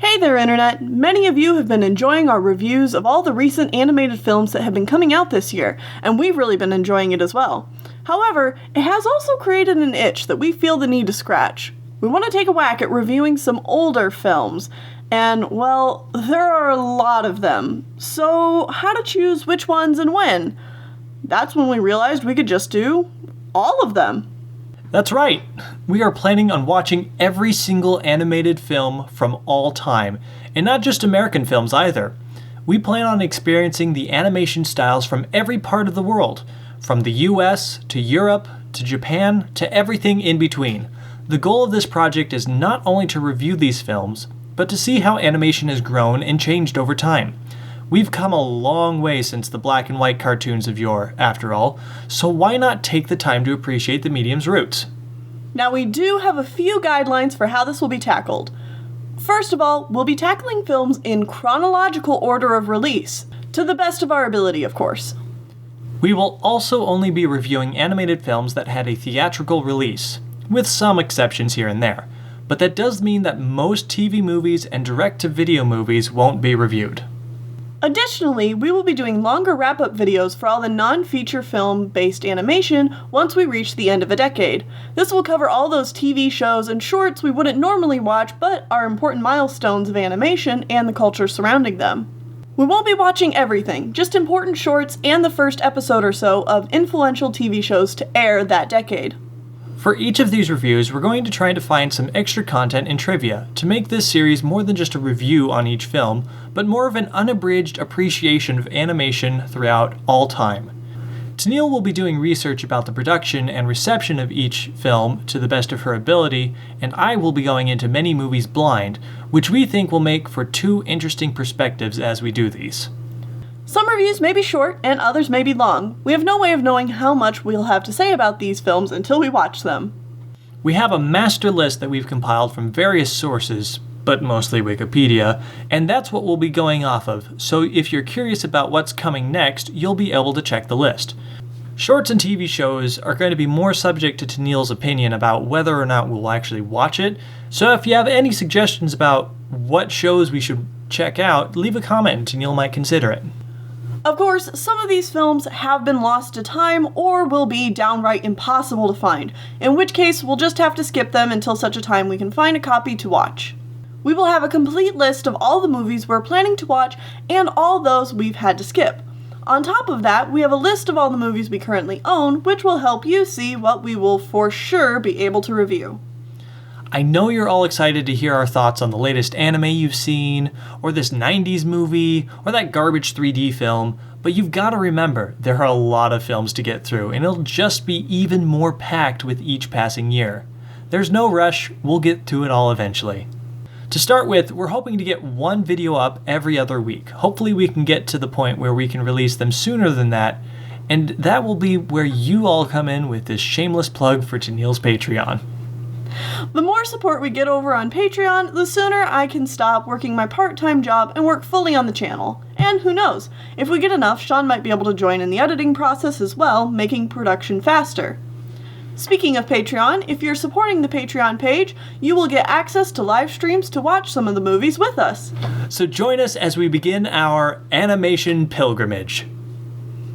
Hey there, Internet! Many of you have been enjoying our reviews of all the recent animated films that have been coming out this year, and we've really been enjoying it as well. However, it has also created an itch that we feel the need to scratch. We want to take a whack at reviewing some older films, and, well, there are a lot of them. So, how to choose which ones and when? That's when we realized we could just do all of them. That's right. We are planning on watching every single animated film from all time, and not just American films either. We plan on experiencing the animation styles from every part of the world, from the US to Europe to Japan to everything in between. The goal of this project is not only to review these films, but to see how animation has grown and changed over time. We've come a long way since the black and white cartoons of yore, after all, so why not take the time to appreciate the medium's roots? Now, we do have a few guidelines for how this will be tackled. First of all, we'll be tackling films in chronological order of release, to the best of our ability, of course. We will also only be reviewing animated films that had a theatrical release, with some exceptions here and there, but that does mean that most TV movies and direct-to-video movies won't be reviewed. Additionally, we will be doing longer wrap-up videos for all the non-feature film-based animation once we reach the end of a decade. This will cover all those TV shows and shorts we wouldn't normally watch but are important milestones of animation and the culture surrounding them. We won't be watching everything, just important shorts and the first episode or so of influential TV shows to air that decade. For each of these reviews, we're going to try to find some extra content and trivia to make this series more than just a review on each film, but more of an unabridged appreciation of animation throughout all time. Tennille will be doing research about the production and reception of each film to the best of her ability, and I will be going into many movies blind, which we think will make for two interesting perspectives as we do these. Some reviews may be short, and others may be long. We have no way of knowing how much we'll have to say about these films until we watch them. We have a master list that we've compiled from various sources, but mostly Wikipedia, and that's what we'll be going off of, so if you're curious about what's coming next, you'll be able to check the list. Shorts and TV shows are going to be more subject to Tennille's opinion about whether or not we'll actually watch it, so if you have any suggestions about what shows we should check out, leave a comment and Tennille might consider it. Of course, some of these films have been lost to time or will be downright impossible to find, in which case we'll just have to skip them until such a time we can find a copy to watch. We will have a complete list of all the movies we're planning to watch and all those we've had to skip. On top of that, we have a list of all the movies we currently own, which will help you see what we will for sure be able to review. I know you're all excited to hear our thoughts on the latest anime you've seen, or this 90s movie, or that garbage 3D film, but you've got to remember, there are a lot of films to get through, and it'll just be even more packed with each passing year. There's no rush, we'll get to it all eventually. To start with, we're hoping to get one video up every other week. Hopefully we can get to the point where we can release them sooner than that, and that will be where you all come in with this shameless plug for Tennille's Patreon. The more support we get over on Patreon, the sooner I can stop working my part-time job and work fully on the channel. And who knows, if we get enough, Sean might be able to join in the editing process as well, making production faster. Speaking of Patreon, if you're supporting the Patreon page, you will get access to live streams to watch some of the movies with us. So join us as we begin our animation pilgrimage.